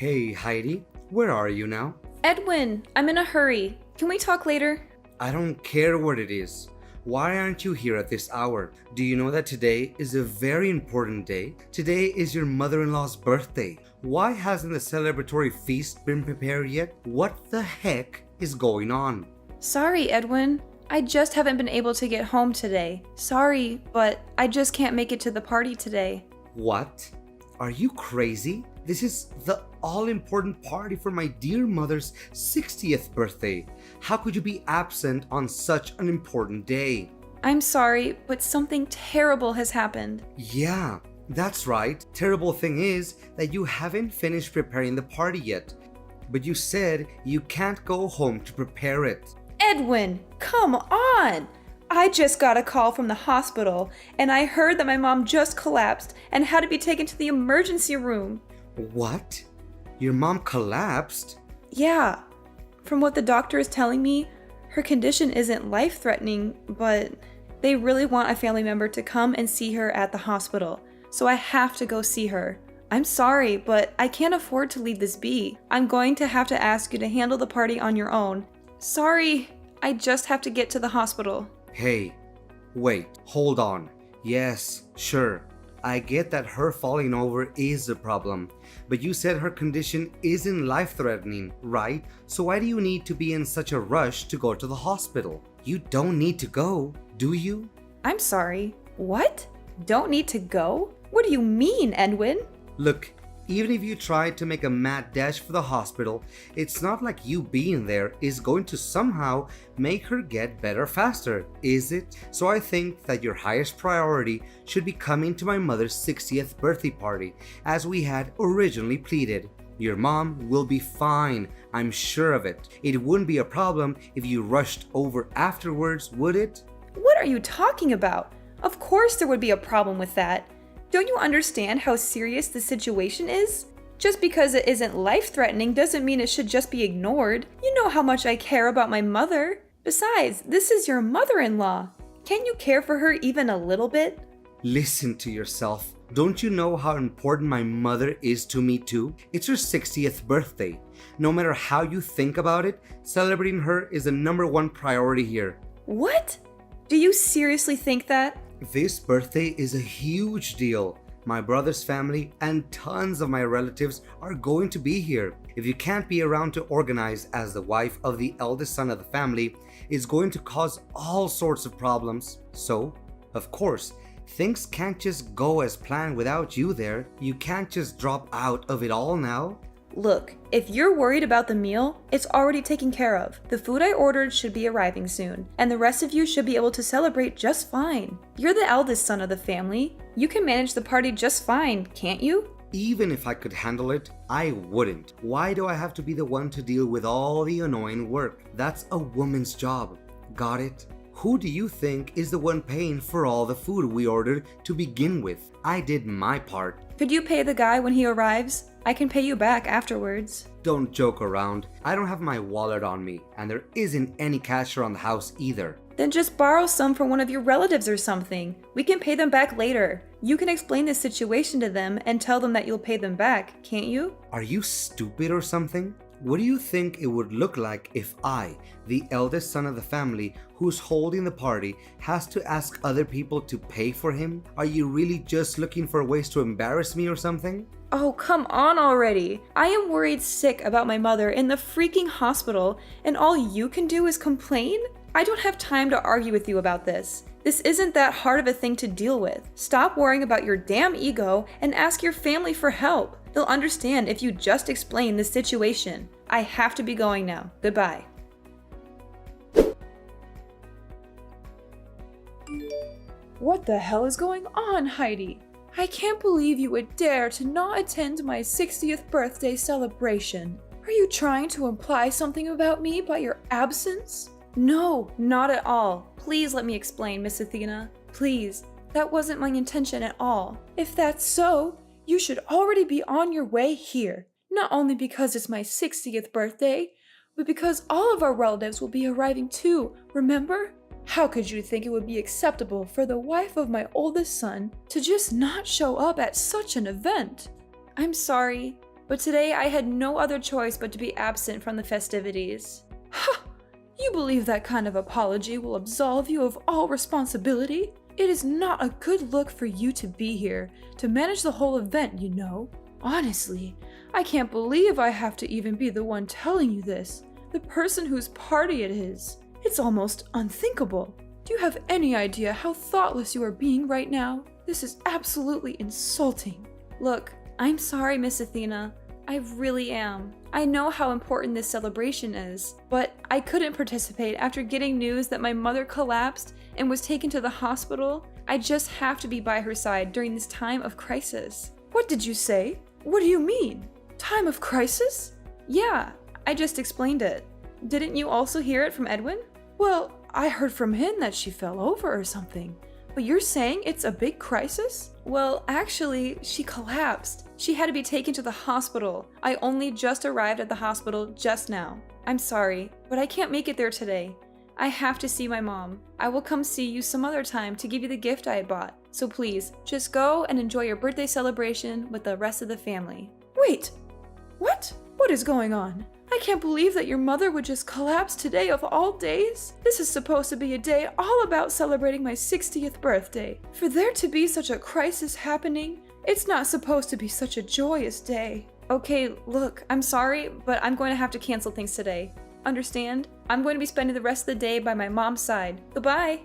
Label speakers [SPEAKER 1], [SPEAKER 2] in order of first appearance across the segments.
[SPEAKER 1] Hey Heidi, where are you now?
[SPEAKER 2] Edwin, I'm in a hurry. Can we talk later?
[SPEAKER 1] I don't care what it is. Why aren't you here at this hour? Do you know that today is a very important day? Today is your mother-in-law's birthday. Why hasn't the celebratory feast been prepared yet? What the heck is going on?
[SPEAKER 2] Sorry, Edwin. I just haven't been able to get home today. Sorry, but I just can't make it to the party today.
[SPEAKER 1] What? Are you crazy? This is the all-important party for my dear mother's 60th birthday. How could you be absent on such an important day?
[SPEAKER 2] I'm sorry, but something terrible has happened.
[SPEAKER 1] Yeah, that's right. Terrible thing is that you haven't finished preparing the party yet. But you said you can't go home to prepare it.
[SPEAKER 2] Edwin, come on! I just got a call from the hospital, and I heard that my mom just collapsed and had to be taken to the emergency room.
[SPEAKER 1] What? Your mom collapsed?
[SPEAKER 2] Yeah. From what the doctor is telling me, her condition isn't life-threatening, but they really want a family member to come and see her at the hospital, so I have to go see her. I'm sorry, but I can't afford to leave this be. I'm going to have to ask you to handle the party on your own. Sorry, I just have to get to the hospital.
[SPEAKER 1] Hey, wait, hold on. Yes, sure. I get that her falling over is a problem, but you said her condition isn't life-threatening, right? So why do you need to be in such a rush to go to the hospital? You don't need to go, do you?
[SPEAKER 2] I'm sorry. What? Don't need to go? What do you mean, Edwin?
[SPEAKER 1] Look, even if you tried to make a mad dash for the hospital, it's not like you being there is going to somehow make her get better faster, is it? So I think that your highest priority should be coming to my mother's 60th birthday party, as we had originally pleaded. Your mom will be fine, I'm sure of it. It wouldn't be a problem if you rushed over afterwards, would it?
[SPEAKER 2] What are you talking about? Of course there would be a problem with that. Don't you understand how serious the situation is? Just because it isn't life-threatening doesn't mean it should just be ignored. You know how much I care about my mother. Besides, this is your mother-in-law. Can't you care for her even a little bit?
[SPEAKER 1] Listen to yourself. Don't you know how important my mother is to me too? It's her 60th birthday. No matter how you think about it, celebrating her is the #1 priority here.
[SPEAKER 2] What? Do you seriously think that?
[SPEAKER 1] This birthday is a huge deal. My brother's family and tons of my relatives are going to be here. If you can't be around to organize as the wife of the eldest son of the family, it's going to cause all sorts of problems. So, of course, things can't just go as planned without you there. You can't just drop out of it all now.
[SPEAKER 2] Look, if you're worried about the meal, it's already taken care of. The food I ordered should be arriving soon, and the rest of you should be able to celebrate just fine. You're the eldest son of the family. You can manage the party just fine, can't you?
[SPEAKER 1] Even if I could handle it, I wouldn't. Why do I have to be the one to deal with all the annoying work? That's a woman's job. Got it? Who do you think is the one paying for all the food we ordered to begin with? I did my part.
[SPEAKER 2] Could you pay the guy when he arrives? I can pay you back afterwards.
[SPEAKER 1] Don't joke around. I don't have my wallet on me, and there isn't any cash around the house either.
[SPEAKER 2] Then just borrow some from one of your relatives or something. We can pay them back later. You can explain the situation to them and tell them that you'll pay them back, can't you?
[SPEAKER 1] Are you stupid or something? What do you think it would look like if I, the eldest son of the family who's holding the party, has to ask other people to pay for him? Are you really just looking for ways to embarrass me or something?
[SPEAKER 2] Oh, come on already. I am worried sick about my mother in the freaking hospital, and all you can do is complain? I don't have time to argue with you about this. This isn't that hard of a thing to deal with. Stop worrying about your damn ego and ask your family for help. They'll understand if you just explain the situation. I have to be going now. Goodbye. What the hell is going on, Heidi? I can't believe you would dare to not attend my 60th birthday celebration. Are you trying to imply something about me by your absence? No, not at all. Please let me explain, Miss Athena. Please, that wasn't my intention at all. If that's so, you should already be on your way here. Not only because it's my 60th birthday, but because all of our relatives will be arriving too, remember? How could you think it would be acceptable for the wife of my oldest son to just not show up at such an event? I'm sorry. but today I had no other choice but to be absent from the festivities. Ha! You believe that kind of apology will absolve you of all responsibility? It is not a good look for you to be here, to manage the whole event, you know. Honestly, I can't believe I have to even be the one telling you this, the person whose party it is. It's almost unthinkable. Do you have any idea how thoughtless you are being right now? This is absolutely insulting. Look, I'm sorry, Miss Athena. I really am. I know how important this celebration is, but I couldn't participate after getting news that my mother collapsed and was taken to the hospital. I just have to be by her side during this time of crisis. What did you say? What do you mean? Time of crisis? Yeah, I just explained it. Didn't you also hear it from Edwin? Well, I heard from him that she fell over or something. But you're saying it's a big crisis? Well, actually, she collapsed. She had to be taken to the hospital. I only just arrived at the hospital just now. I'm sorry, but I can't make it there today. I have to see my mom. I will come see you some other time to give you the gift I bought. So please, just go and enjoy your birthday celebration with the rest of the family. Wait! What? What is going on? I can't believe that your mother would just collapse today of all days. This is supposed to be a day all about celebrating my 60th birthday. For there to be such a crisis happening, it's not supposed to be such a joyous day. Okay, look, I'm sorry, but I'm going to have to cancel things today. Understand? I'm going to be spending the rest of the day by my mom's side. Goodbye!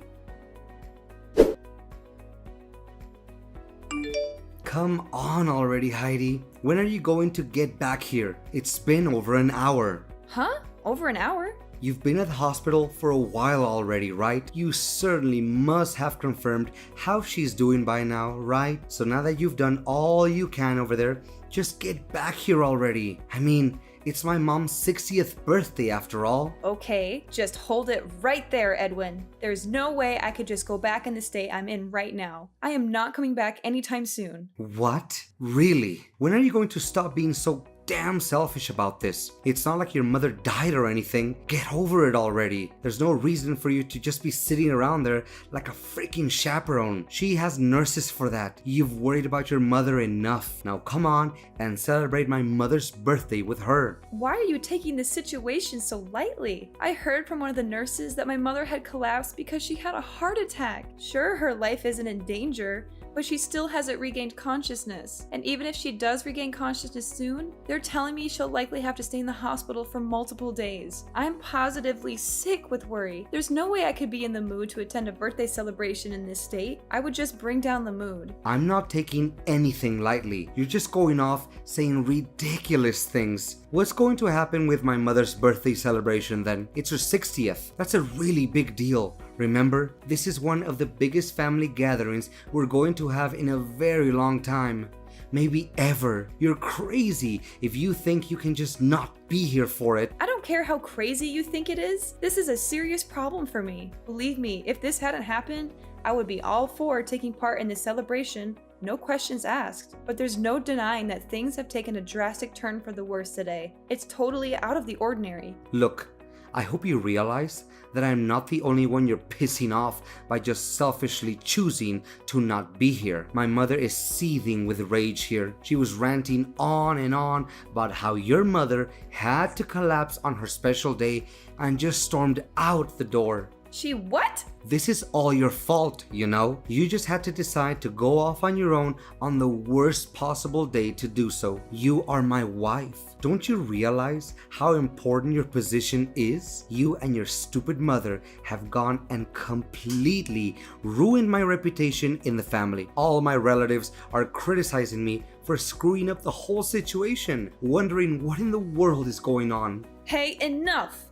[SPEAKER 1] Come on already, Heidi. When are you going to get back here? It's been over an hour.
[SPEAKER 2] Huh? Over an hour?
[SPEAKER 1] You've been at the hospital for a while already, right? You certainly must have confirmed how she's doing by now, right? So now that you've done all you can over there, just get back here already. I mean, it's my mom's 60th birthday after all.
[SPEAKER 2] Okay, just hold it right there, Edwin. There's no way I could just go back in the state I'm in right now. I am not coming back anytime soon.
[SPEAKER 1] What? Really? When are you going to stop being so damn selfish about this? It's not like your mother died or anything. Get over it already. There's no reason for you to just be sitting around there like a freaking chaperone. She has nurses for that. You've worried about your mother enough. Now come on and celebrate my mother's birthday with her.
[SPEAKER 2] Why are you taking this situation so lightly? I heard from one of the nurses that my mother had collapsed because she had a heart attack. Sure, her life isn't in danger, but she still hasn't regained consciousness. And even if she does regain consciousness soon, they're telling me she'll likely have to stay in the hospital for multiple days. I'm positively sick with worry. There's no way I could be in the mood to attend a birthday celebration in this state. I would just bring down the mood.
[SPEAKER 1] I'm not taking anything lightly. You're just going off saying ridiculous things. What's going to happen with my mother's birthday celebration then? It's her 60th. That's a really big deal. Remember, this is one of the biggest family gatherings we're going to have in a very long time. Maybe ever. You're crazy if you think you can just not be here for it.
[SPEAKER 2] I don't care how crazy you think it is. This is a serious problem for me. Believe me, if this hadn't happened, I would be all for taking part in this celebration. No questions asked. But there's no denying that things have taken a drastic turn for the worse today. It's totally out of the ordinary.
[SPEAKER 1] Look, I hope you realize that I'm not the only one you're pissing off by just selfishly choosing to not be here. My mother is seething with rage here. She was ranting on and on about how your mother had to collapse on her special day and just stormed out the door.
[SPEAKER 2] She what?
[SPEAKER 1] This is all your fault, you know? You just had to decide to go off on your own on the worst possible day to do so. You are my wife. Don't you realize how important your position is? You and your stupid mother have gone and completely ruined my reputation in the family. All my relatives are criticizing me for screwing up the whole situation, wondering what in the world is going on.
[SPEAKER 2] Hey, enough!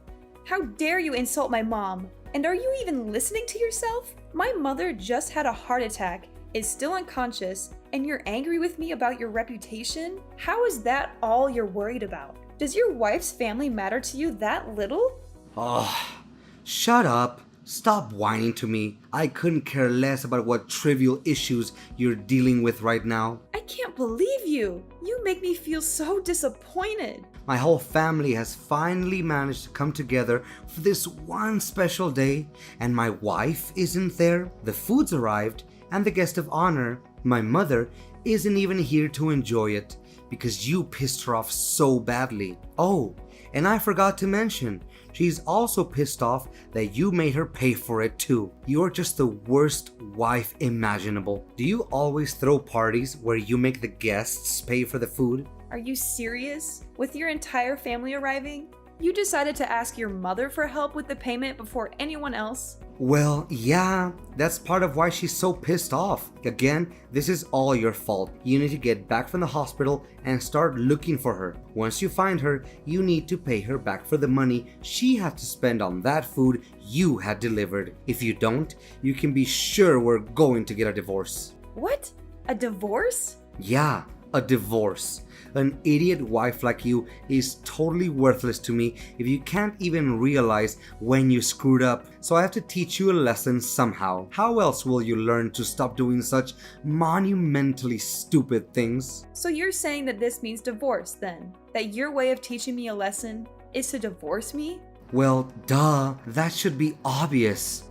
[SPEAKER 2] How dare you insult my mom? And are you even listening to yourself? My mother just had a heart attack, is still unconscious, and you're angry with me about your reputation? How is that all you're worried about? Does your wife's family matter to you that little?
[SPEAKER 1] Oh, shut up. Stop whining to me. I couldn't care less about what trivial issues you're dealing with right now.
[SPEAKER 2] I can't believe you. You make me feel so disappointed.
[SPEAKER 1] My whole family has finally managed to come together for this one special day, and my wife isn't there. The food's arrived, and the guest of honor, my mother, isn't even here to enjoy it because you pissed her off so badly. Oh, and I forgot to mention, she's also pissed off that you made her pay for it too. You're just the worst wife imaginable. Do you always throw parties where you make the guests pay for the food?
[SPEAKER 2] Are you serious? With your entire family arriving? You decided to ask your mother for help with the payment before anyone else?
[SPEAKER 1] Well, yeah, that's part of why she's so pissed off. Again, this is all your fault. You need to get back from the hospital and start looking for her. Once you find her, you need to pay her back for the money she had to spend on that food you had delivered. If you don't, you can be sure we're going to get a divorce.
[SPEAKER 2] What? A divorce?
[SPEAKER 1] Yeah, a divorce. An idiot wife like you is totally worthless to me if you can't even realize when you screwed up. So I have to teach you a lesson somehow. How else will you learn to stop doing such monumentally stupid things?
[SPEAKER 2] So you're saying that this means divorce then? That your way of teaching me a lesson is to divorce me?
[SPEAKER 1] Well, duh, that should be obvious.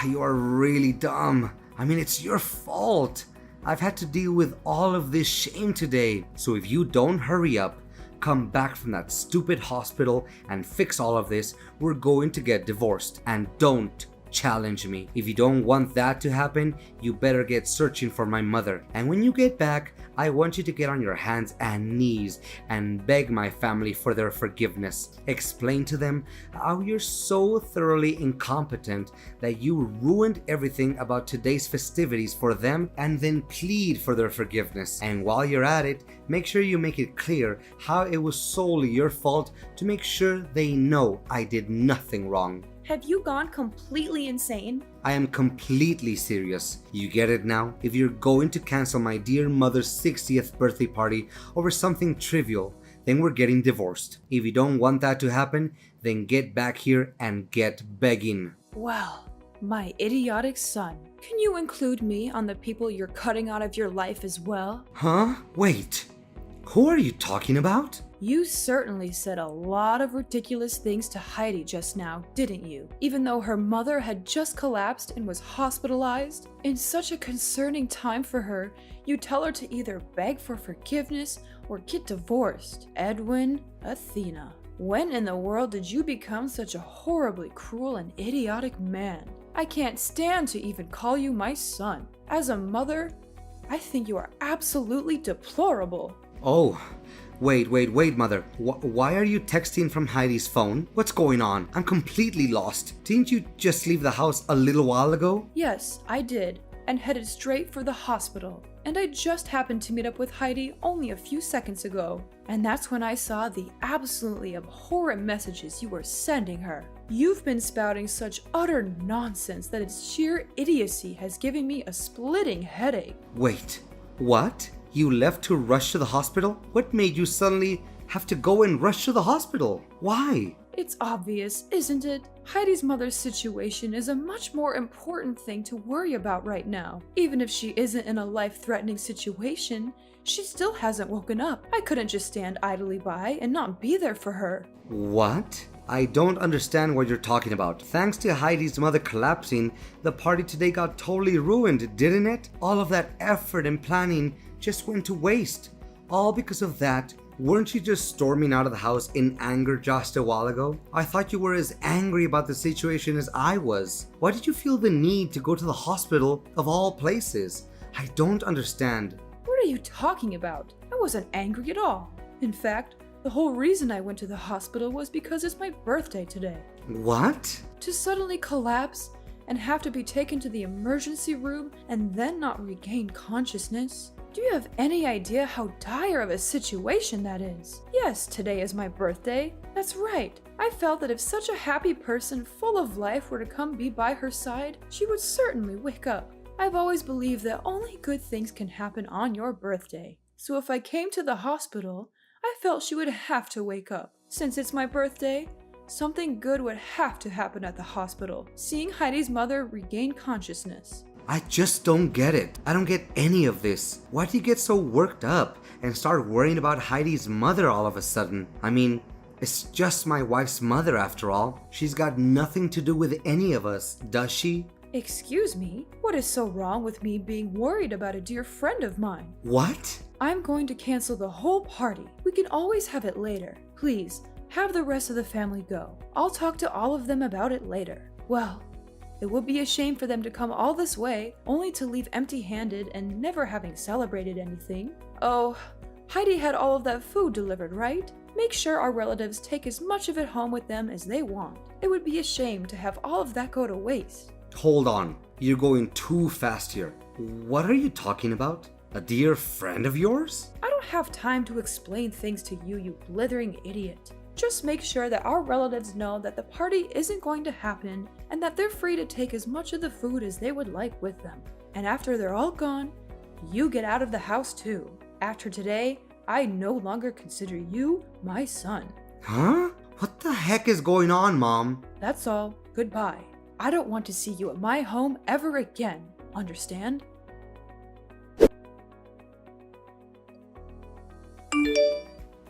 [SPEAKER 1] You are really dumb. I mean, it's your fault. I've had to deal with all of this shame today. So if you don't hurry up, come back from that stupid hospital and fix all of this, we're going to get divorced. And don't challenge me. If you don't want that to happen, you better get searching for my mother. And when you get back, I want you to get on your hands and knees and beg my family for their forgiveness. Explain to them how you're so thoroughly incompetent that you ruined everything about today's festivities for them, and then plead for their forgiveness. And while you're at it, make sure you make it clear how it was solely your fault to make sure they know I did nothing wrong.
[SPEAKER 2] Have you gone completely insane?
[SPEAKER 1] I am completely serious. You get it now? If you're going to cancel my dear mother's 60th birthday party over something trivial, then we're getting divorced. If you don't want that to happen, then get back here and get begging.
[SPEAKER 2] Well, my idiotic son. Can you include me on the people you're cutting out of your life as well?
[SPEAKER 1] Huh? Wait. Who are you talking about?
[SPEAKER 2] You certainly said a lot of ridiculous things to Heidi just now, didn't you? Even though her mother had just collapsed and was hospitalized? In such a concerning time for her, you tell her to either beg for forgiveness or get divorced. Edwin, Athena, when in the world did you become such a horribly cruel and idiotic man? I can't stand to even call you my son. As a mother, I think you are absolutely deplorable.
[SPEAKER 1] Oh, wait, mother. Why are you texting from Heidi's phone? What's going on? I'm completely lost. Didn't you just leave the house a little while ago?
[SPEAKER 2] Yes, I did, and headed straight for the hospital. And I just happened to meet up with Heidi only a few seconds ago. And that's when I saw the absolutely abhorrent messages you were sending her. You've been spouting such utter nonsense that its sheer idiocy has given me a splitting headache.
[SPEAKER 1] Wait, what? You left to rush to the hospital? What made you suddenly have to go and rush to the hospital? Why?
[SPEAKER 2] It's obvious, isn't it? Heidi's mother's situation is a much more important thing to worry about right now. Even if she isn't in a life-threatening situation, she still hasn't woken up. I couldn't just stand idly by and not be there for her.
[SPEAKER 1] What? I don't understand what you're talking about. Thanks to Heidi's mother collapsing, the party today got totally ruined, didn't it? All of that effort and planning just went to waste. All because of that. Weren't you just storming out of the house in anger just a while ago? I thought you were as angry about the situation as I was. Why did you feel the need to go to the hospital of all places? I don't understand.
[SPEAKER 2] What are you talking about? I wasn't angry at all. In fact, the whole reason I went to the hospital was because it's my birthday today.
[SPEAKER 1] What?
[SPEAKER 2] To suddenly collapse and have to be taken to the emergency room and then not regain consciousness? Do you have any idea how dire of a situation that is? Yes, today is my birthday. That's right. I felt that if such a happy person full of life were to come be by her side, she would certainly wake up. I've always believed that only good things can happen on your birthday. So if I came to the hospital, I felt she would have to wake up. Since it's my birthday, something good would have to happen at the hospital, seeing Heidi's mother regain consciousness.
[SPEAKER 1] I just don't get it. I don't get any of this. Why do you get so worked up and start worrying about Heidi's mother all of a sudden? I mean, it's just my wife's mother after all. She's got nothing to do with any of us, does she?
[SPEAKER 2] Excuse me? What is so wrong with me being worried about a dear friend of mine?
[SPEAKER 1] What?
[SPEAKER 2] I'm going to cancel the whole party. We can always have it later. Please, have the rest of the family go. I'll talk to all of them about it later. Well, it would be a shame for them to come all this way, only to leave empty-handed and never having celebrated anything. Oh, Heidi had all of that food delivered, right? Make sure our relatives take as much of it home with them as they want. It would be a shame to have all of that go to waste.
[SPEAKER 1] Hold on, you're going too fast here. What are you talking about? A dear friend of yours?
[SPEAKER 2] I don't have time to explain things to you, you blithering idiot. Just make sure that our relatives know that the party isn't going to happen and that they're free to take as much of the food as they would like with them. And after they're all gone, you get out of the house too. After today, I no longer consider you my son.
[SPEAKER 1] Huh? What the heck is going on, Mom?
[SPEAKER 2] That's all. Goodbye. I don't want to see you at my home ever again. Understand?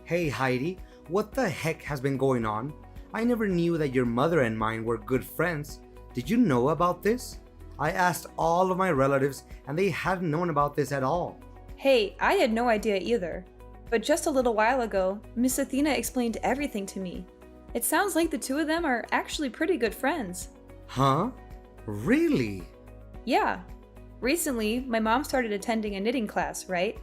[SPEAKER 1] Hey Heidi, what the heck has been going on? I never knew that your mother and mine were good friends. Did you know about this? I asked all of my relatives and they hadn't known about this at all.
[SPEAKER 3] Hey, I had no idea either. But just a little while ago, Miss Athena explained everything to me. It sounds like the two of them are actually pretty good friends.
[SPEAKER 1] Huh? Really?
[SPEAKER 3] Yeah. Recently, my mom started attending a knitting class, right?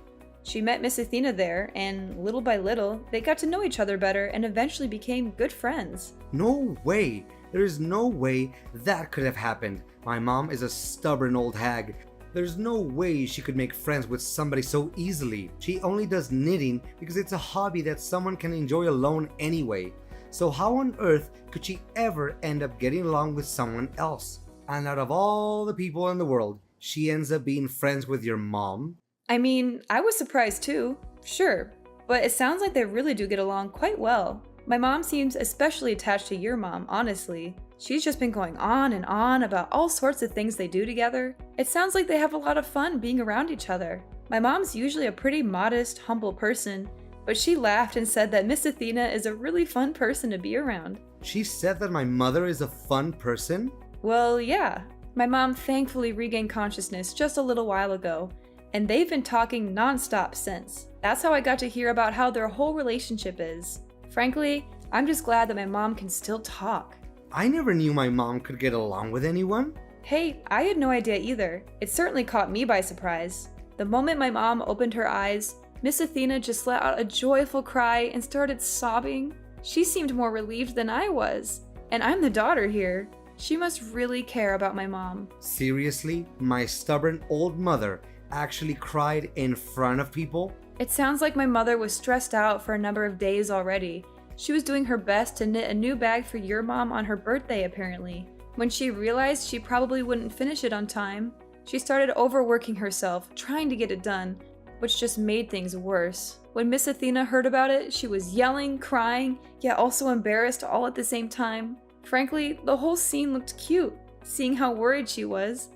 [SPEAKER 3] She met Miss Athena there, and little by little, they got to know each other better and eventually became good friends.
[SPEAKER 1] No way. There is no way that could have happened. My mom is a stubborn old hag. There's no way she could make friends with somebody so easily. She only does knitting because it's a hobby that someone can enjoy alone anyway. So how on earth could she ever end up getting along with someone else? And out of all the people in the world, she ends up being friends with your mom?
[SPEAKER 3] I mean, I was surprised too, sure, but it sounds like they really do get along quite well. My mom seems especially attached to your mom, honestly. She's just been going on and on about all sorts of things they do together. It sounds like they have a lot of fun being around each other. My mom's usually a pretty modest, humble person, but she laughed and said that Miss Athena is a really fun person to be around.
[SPEAKER 1] She said that my mother is a fun person?
[SPEAKER 3] Well, yeah. My mom thankfully regained consciousness just a little while ago, and they've been talking nonstop since. That's how I got to hear about how their whole relationship is. Frankly, I'm just glad that my mom can still talk.
[SPEAKER 1] I never knew my mom could get along with anyone.
[SPEAKER 3] Hey, I had no idea either. It certainly caught me by surprise. The moment my mom opened her eyes, Miss Athena just let out a joyful cry and started sobbing. She seemed more relieved than I was. And I'm the daughter here. She must really care about my mom.
[SPEAKER 1] Seriously? My stubborn old mother actually cried in front of people?
[SPEAKER 3] It sounds like my mother was stressed out for a number of days already. She was doing her best to knit a new bag for your mom on her birthday, apparently. When she realized she probably wouldn't finish it on time, she started overworking herself, trying to get it done, which just made things worse. When Miss Athena heard about it, she was yelling, crying, yet also embarrassed all at the same time. Frankly, the whole scene looked cute, seeing how worried she was.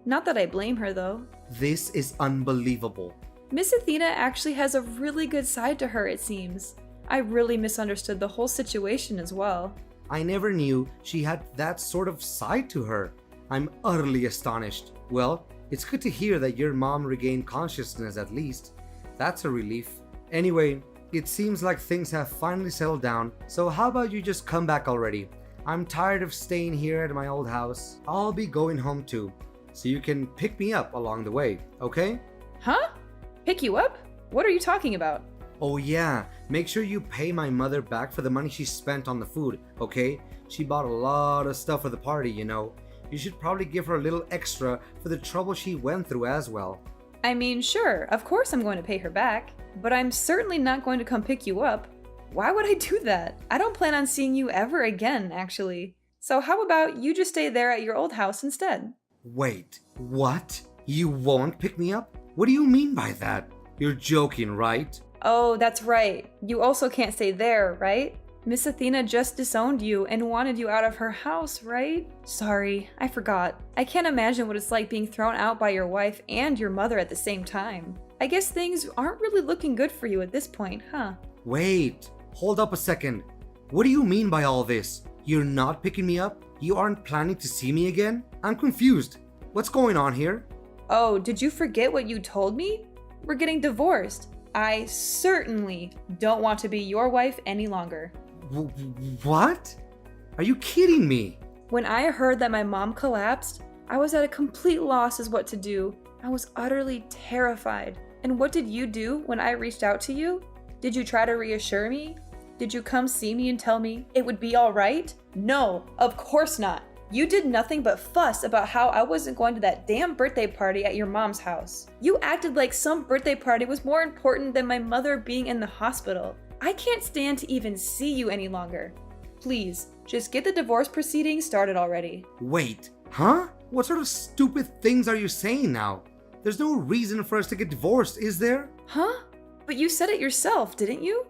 [SPEAKER 3] Not that I blame her, though.
[SPEAKER 1] This is unbelievable.
[SPEAKER 3] Miss Athena actually has a really good side to her, it seems. I really misunderstood the whole situation as well.
[SPEAKER 1] I never knew she had that sort of side to her. I'm utterly astonished. Well, it's good to hear that your mom regained consciousness at least. That's a relief. Anyway, it seems like things have finally settled down, so how about you just come back already? I'm tired of staying here at my old house. I'll be going home too, so you can pick me up along the way, okay?
[SPEAKER 3] Huh? Pick you up? What are you talking about?
[SPEAKER 1] Oh yeah, make sure you pay my mother back for the money she spent on the food, okay? She bought a lot of stuff for the party, you know. You should probably give her a little extra for the trouble she went through as well.
[SPEAKER 3] I mean, sure, of course I'm going to pay her back, but I'm certainly not going to come pick you up. Why would I do that? I don't plan on seeing you ever again, actually. So how about you just stay there at your old house instead?
[SPEAKER 1] Wait, what? You won't pick me up? What do you mean by that? You're joking, right?
[SPEAKER 3] Oh, that's right. You also can't stay there, right? Miss Athena just disowned you and wanted you out of her house, right? Sorry, I forgot. I can't imagine what it's like being thrown out by your wife and your mother at the same time. I guess things aren't really looking good for you at this point, huh?
[SPEAKER 1] Wait, hold up a second. What do you mean by all this? You're not picking me up? You aren't planning to see me again? I'm confused. What's going on here?
[SPEAKER 3] Oh, did you forget what you told me? We're getting divorced. I certainly don't want to be your wife any longer.
[SPEAKER 1] What? Are you kidding me?
[SPEAKER 3] When I heard that my mom collapsed, I was at a complete loss as what to do. I was utterly terrified. And what did you do when I reached out to you? Did you try to reassure me? Did you come see me and tell me it would be all right? No, of course not. You did nothing but fuss about how I wasn't going to that damn birthday party at your mom's house. You acted like some birthday party was more important than my mother being in the hospital. I can't stand to even see you any longer. Please, just get the divorce proceedings started already.
[SPEAKER 1] Wait, huh? What sort of stupid things are you saying now? There's no reason for us to get divorced, is there?
[SPEAKER 3] Huh? But you said it yourself, didn't you?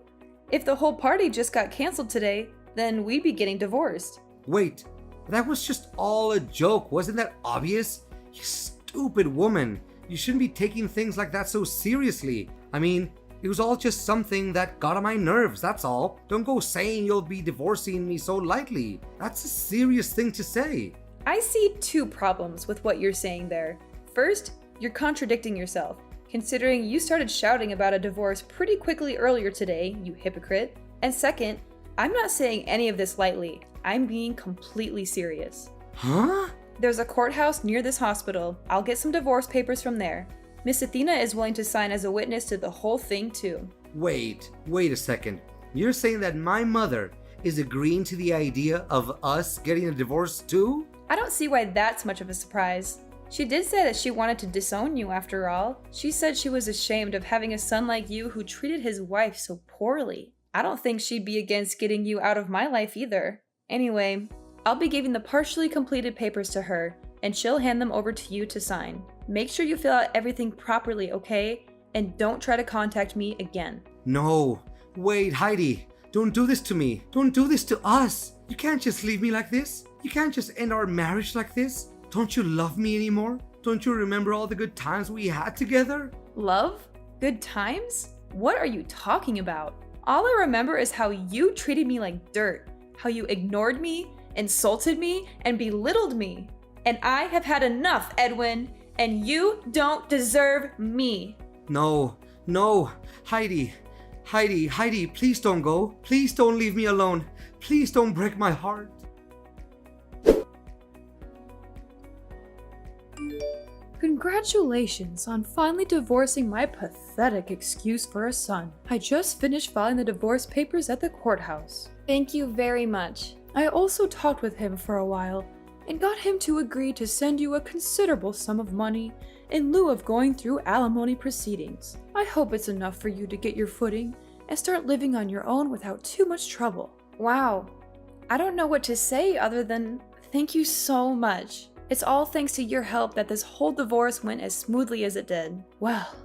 [SPEAKER 3] If the whole party just got canceled today, then we'd be getting divorced.
[SPEAKER 1] Wait, that was just all a joke. Wasn't that obvious? You stupid woman. You shouldn't be taking things like that so seriously. I mean, it was all just something that got on my nerves, that's all. Don't go saying you'll be divorcing me so lightly. That's a serious thing to say.
[SPEAKER 3] I see two problems with what you're saying there. First, you're contradicting yourself, considering you started shouting about a divorce pretty quickly earlier today, you hypocrite. And second, I'm not saying any of this lightly. I'm being completely serious.
[SPEAKER 1] Huh?
[SPEAKER 3] There's a courthouse near this hospital. I'll get some divorce papers from there. Miss Athena is willing to sign as a witness to the whole thing too.
[SPEAKER 1] Wait a second. You're saying that my mother is agreeing to the idea of us getting a divorce too?
[SPEAKER 3] I don't see why that's much of a surprise. She did say that she wanted to disown you after all. She said she was ashamed of having a son like you who treated his wife so poorly. I don't think she'd be against getting you out of my life either. Anyway, I'll be giving the partially completed papers to her, and she'll hand them over to you to sign. Make sure you fill out everything properly, okay? And don't try to contact me again.
[SPEAKER 1] No. Wait, Heidi. Don't do this to me. Don't do this to us. You can't just leave me like this. You can't just end our marriage like this. Don't you love me anymore? Don't you remember all the good times we had together?
[SPEAKER 3] Love? Good times? What are you talking about? All I remember is how you treated me like dirt. How you ignored me, insulted me, and belittled me. And I have had enough, Edwin. And you don't deserve me.
[SPEAKER 1] No. Heidi, please don't go. Please don't leave me alone. Please don't break my heart.
[SPEAKER 2] Congratulations on finally divorcing my pathetic excuse for a son. I just finished filing the divorce papers at the courthouse.
[SPEAKER 3] Thank you very much.
[SPEAKER 2] I also talked with him for a while and got him to agree to send you a considerable sum of money in lieu of going through alimony proceedings. I hope it's enough for you to get your footing and start living on your own without too much trouble.
[SPEAKER 3] Wow. I don't know what to say other than thank you so much. It's all thanks to your help that this whole divorce went as smoothly as it did.
[SPEAKER 2] Well,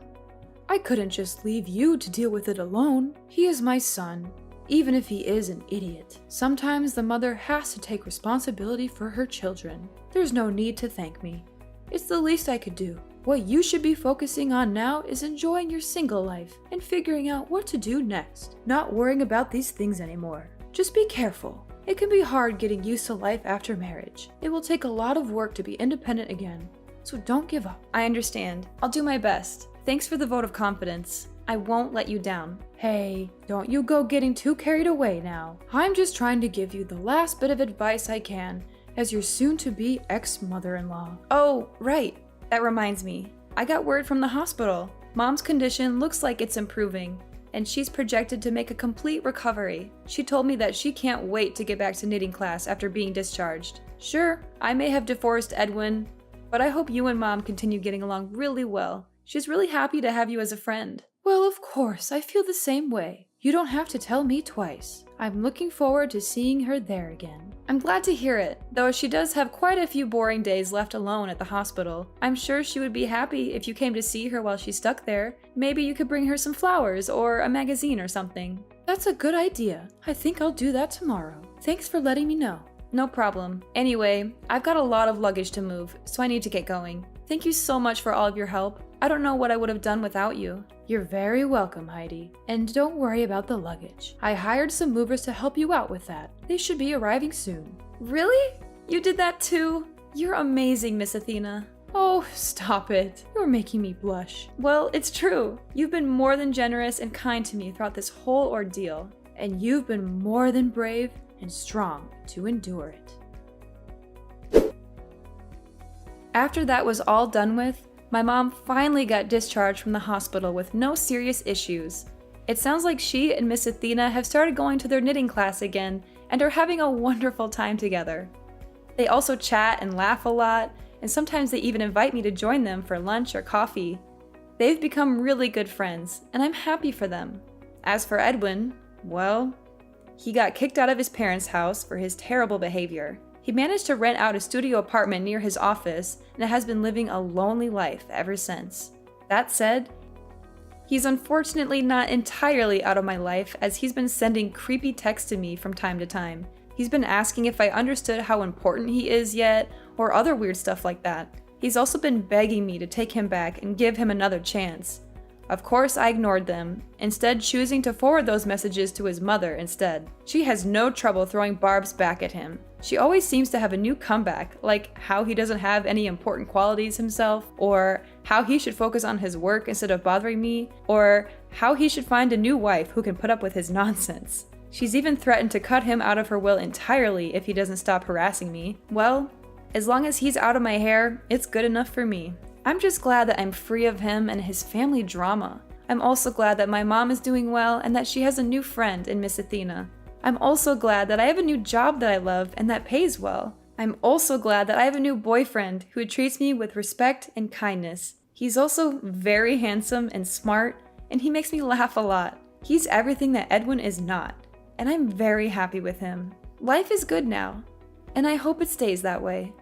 [SPEAKER 2] I couldn't just leave you to deal with it alone. He is my son, even if he is an idiot. Sometimes the mother has to take responsibility for her children. There's no need to thank me. It's the least I could do. What you should be focusing on now is enjoying your single life and figuring out what to do next. Not worrying about these things anymore. Just be careful. It can be hard getting used to life after marriage. It will take a lot of work to be independent again. So don't give up.
[SPEAKER 3] I understand. I'll do my best. Thanks for the vote of confidence. I won't let you down.
[SPEAKER 2] Hey, don't you go getting too carried away now. I'm just trying to give you the last bit of advice I can as your soon-to-be ex-mother-in-law.
[SPEAKER 3] Oh, right. That reminds me. I got word from the hospital. Mom's condition looks like it's improving, and she's projected to make a complete recovery. She told me that she can't wait to get back to knitting class after being discharged. Sure, I may have divorced Edwin, but I hope you and Mom continue getting along really well. She's really happy to have you as a friend.
[SPEAKER 2] Well, of course, I feel the same way. You don't have to tell me twice. I'm looking forward to seeing her there again.
[SPEAKER 3] I'm glad to hear it, though she does have quite a few boring days left alone at the hospital. I'm sure she would be happy if you came to see her while she's stuck there. Maybe you could bring her some flowers or a magazine or something.
[SPEAKER 2] That's a good idea. I think I'll do that tomorrow. Thanks for letting me know.
[SPEAKER 3] No problem. Anyway, I've got a lot of luggage to move, so I need to get going. Thank you so much for all of your help. I don't know what I would have done without you.
[SPEAKER 2] You're very welcome, Heidi. And don't worry about the luggage. I hired some movers to help you out with that. They should be arriving soon.
[SPEAKER 3] Really? You did that too? You're amazing, Miss Athena. Oh, stop it. You're making me blush. Well, it's true. You've been more than generous and kind to me throughout this whole ordeal, and you've been more than brave and strong to endure it. After that was all done with, my mom finally got discharged from the hospital with no serious issues. It sounds like she and Miss Athena have started going to their knitting class again and are having a wonderful time together. They also chat and laugh a lot, and sometimes they even invite me to join them for lunch or coffee. They've become really good friends, and I'm happy for them. As for Edwin, well, he got kicked out of his parents' house for his terrible behavior. He managed to rent out a studio apartment near his office and has been living a lonely life ever since. That said, he's unfortunately not entirely out of my life, as he's been sending creepy texts to me from time to time. He's been asking if I understood how important he is yet, or other weird stuff like that. He's also been begging me to take him back and give him another chance. Of course, I ignored them, instead choosing to forward those messages to his mother instead. She has no trouble throwing barbs back at him. She always seems to have a new comeback, like how he doesn't have any important qualities himself, or how he should focus on his work instead of bothering me, or how he should find a new wife who can put up with his nonsense. She's even threatened to cut him out of her will entirely if he doesn't stop harassing me. Well, as long as he's out of my hair, it's good enough for me. I'm just glad that I'm free of him and his family drama. I'm also glad that my mom is doing well and that she has a new friend in Miss Athena. I'm also glad that I have a new job that I love and that pays well. I'm also glad that I have a new boyfriend who treats me with respect and kindness. He's also very handsome and smart, and he makes me laugh a lot. He's everything that Edwin is not, and I'm very happy with him. Life is good now, and I hope it stays that way.